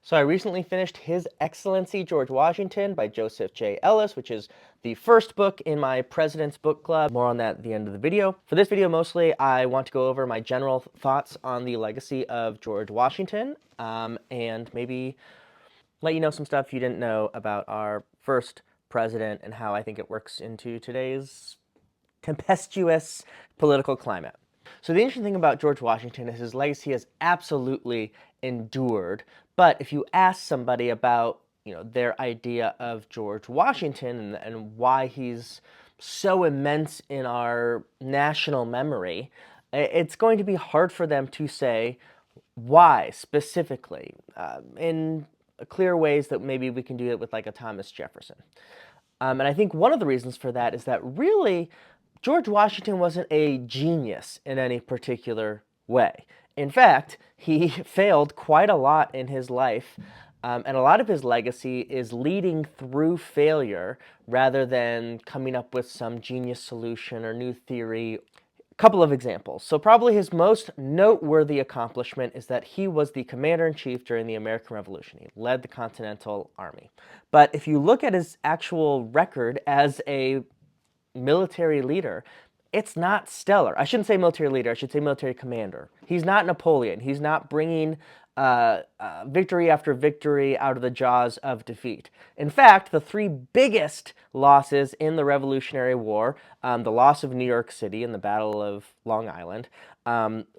So I recently finished His Excellency George Washington by Joseph J. Ellis, which is the first book in my President's Book Club. More on that at the end of the video. For this video, mostly, I want to go over my general thoughts on the legacy of George Washington, and maybe let you know some stuff you didn't know about our first president and how I think it works into today's tempestuous political climate. So the interesting thing about George Washington is his legacy has absolutely endured. But if you ask somebody about, their idea of George Washington and why he's so immense in our national memory, it's going to be hard for them to say why specifically in clear ways that maybe we can do it with like a Thomas Jefferson. And I think one of the reasons for that is that really George Washington wasn't a genius in any particular way. In fact, he failed quite a lot in his life, and a lot of his legacy is leading through failure rather than coming up with some genius solution or new theory. Couple of examples. So probably his most noteworthy accomplishment is that he was the commander-in-chief during the American Revolution. He led the Continental Army. But if you look at his actual record as a military leader, it's not stellar. I shouldn't say military leader, I should say military commander. He's not Napoleon. He's not bringing victory after victory out of the jaws of defeat. In fact, the three biggest losses in the Revolutionary War, the loss of New York City in the Battle of Long Island,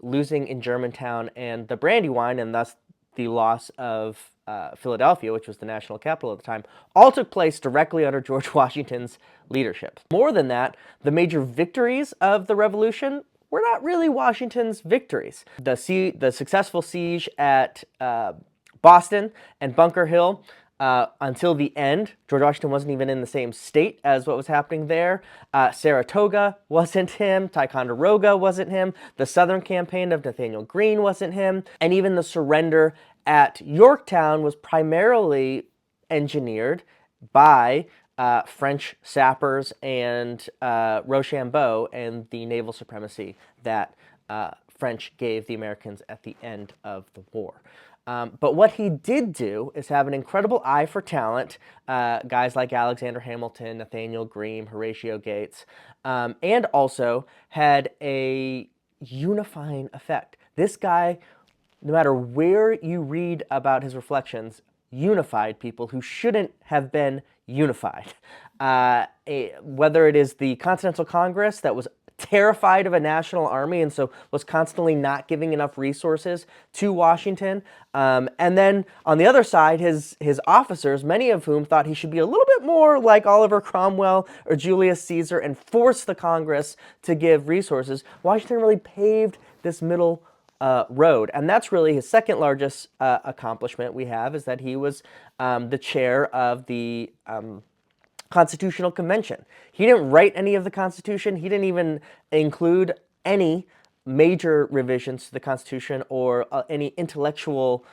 losing in Germantown and the Brandywine, and thus the loss of Philadelphia, which was the national capital at the time, all took place directly under George Washington's leadership. More than that, the major victories of the Revolution were not really Washington's victories. The successful siege at Boston and Bunker Hill, until the end, George Washington wasn't even in the same state as what was happening there. Saratoga wasn't him. Ticonderoga wasn't him. The Southern campaign of Nathanael Greene wasn't him. And even the surrender at Yorktown was primarily engineered by French sappers and Rochambeau and the naval supremacy that French gave the Americans at the end of the war. But what he did do is have an incredible eye for talent, guys like Alexander Hamilton, Nathanael Greene, Horatio Gates, and also had a unifying effect. This guy, no matter where you read about his reflections, unified people who shouldn't have been unified. Whether it is the Continental Congress that was terrified of a national army and so was constantly not giving enough resources to Washington. And then on the other side, his officers, many of whom thought he should be a little bit more like Oliver Cromwell or Julius Caesar and force the Congress to give resources. Washington really paved this middle road. And that's really his second largest accomplishment we have, is that he was the chair of the Constitutional Convention. He didn't write any of the Constitution. He didn't even include any major revisions to the Constitution or any intellectual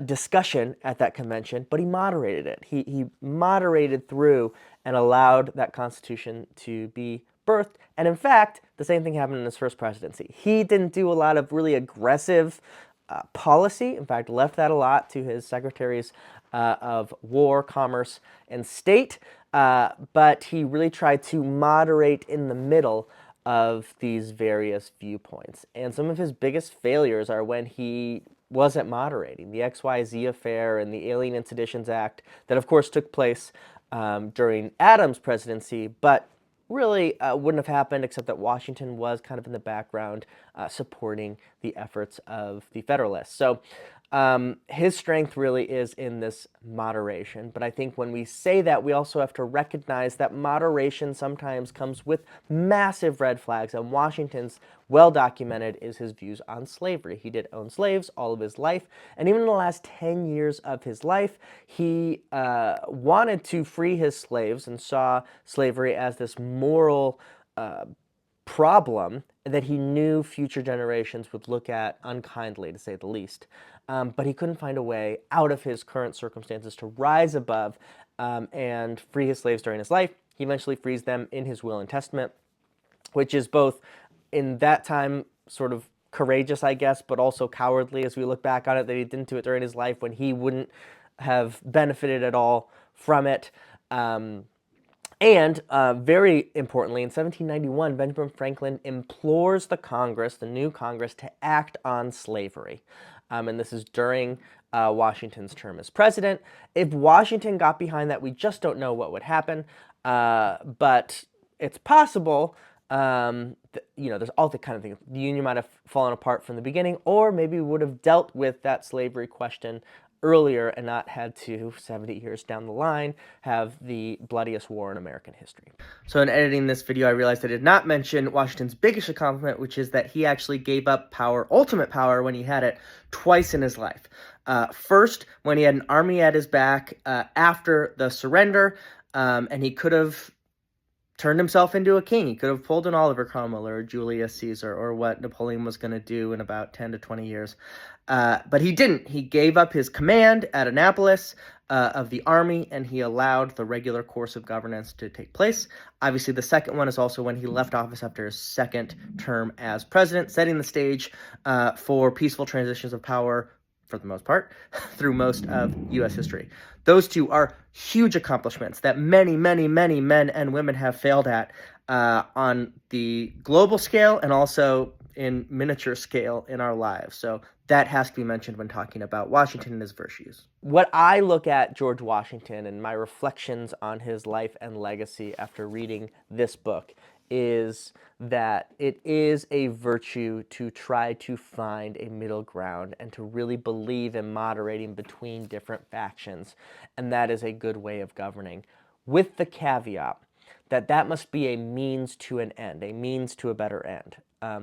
discussion at that convention, but he moderated it. He moderated through and allowed that Constitution to be birthed. And in fact, the same thing happened in his first presidency. He didn't do a lot of really aggressive policy. In fact, left that a lot to his secretaries of War, Commerce, and State. But he really tried to moderate in the middle of these various viewpoints. And some of his biggest failures are when he wasn't moderating. The XYZ affair and the Alien and Seditions Act that, of course, took place during Adams' presidency, but really wouldn't have happened except that Washington was kind of in the background supporting the efforts of the Federalists. So his strength really is in this moderation. But I think when we say that, we also have to recognize that moderation sometimes comes with massive red flags. And Washington's well-documented is his views on slavery. He did own slaves all of his life. And even in the last 10 years of his life, he wanted to free his slaves and saw slavery as this moral problem that he knew future generations would look at unkindly, to say the least. But he couldn't find a way out of his current circumstances to rise above and free his slaves during his life. He eventually frees them in his will and testament, which is both, in that time, sort of courageous, I guess, but also cowardly as we look back on it, that he didn't do it during his life when he wouldn't have benefited at all from it. And very importantly, in 1791, Benjamin Franklin implores the Congress, the new Congress, to act on slavery. And this is during Washington's term as president. If Washington got behind that, we just don't know what would happen. But it's possible, there's all the kind of things. The Union might have fallen apart from the beginning, or maybe would have dealt with that slavery question earlier and not had to, 70 years down the line, have the bloodiest war in American history. So in editing this video, I realized I did not mention Washington's biggest accomplishment, which is that he actually gave up power, ultimate power, when he had it, twice in his life. First, when he had an army at his back after the surrender, and he could have turned himself into a king. He could have pulled an Oliver Cromwell or Julius Caesar or what Napoleon was going to do in about 10 to 20 years. But he didn't. He gave up his command at Annapolis of the army, and he allowed the regular course of governance to take place. Obviously, the second one is also when he left office after his second term as president, setting the stage for peaceful transitions of power, for the most part, through most of U.S. history. Those two are huge accomplishments that many, many, many men and women have failed at on the global scale and also in miniature scale in our lives. So that has to be mentioned when talking about Washington and his virtues. What I look at George Washington and my reflections on his life and legacy after reading this book is that it is a virtue to try to find a middle ground and to really believe in moderating between different factions. And that is a good way of governing, with the caveat that that must be a means to an end, a means to a better end.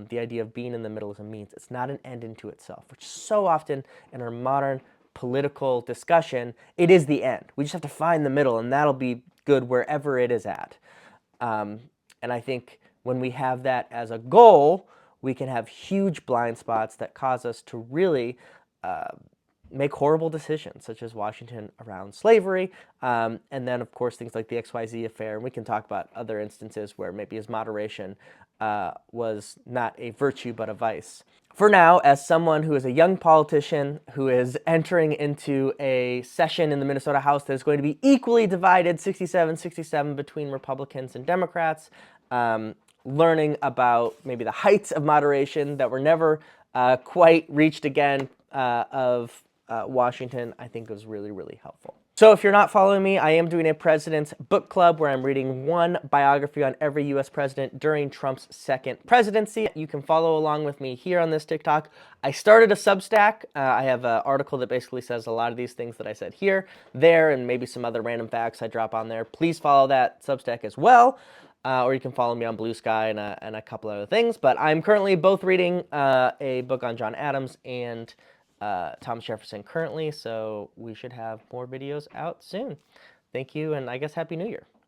The idea of being in the middle is a means. It's not an end into itself, which so often in our modern political discussion, it is the end. We just have to find the middle, and that'll be good wherever it is at. And I think when we have that as a goal, we can have huge blind spots that cause us to really make horrible decisions, such as Washington around slavery, and then, of course, things like the XYZ affair. And we can talk about other instances where maybe his moderation was not a virtue but a vice. For now, as someone who is a young politician who is entering into a session in the Minnesota House that is going to be equally divided, 67-67, between Republicans and Democrats, learning about maybe the heights of moderation that were never quite reached again of Washington, I think was really, really helpful. So if you're not following me, I am doing a President's Book Club where I'm reading one biography on every U.S. president during Trump's second presidency. You can follow along with me here on this TikTok. I started a Substack. I have an article that basically says a lot of these things that I said here, there, and maybe some other random facts I drop on there. Please follow that Substack as well. Or you can follow me on Blue Sky and a couple other things. But I'm currently both reading a book on John Adams and Thomas Jefferson currently, so we should have more videos out soon. Thank you, and I guess Happy New Year.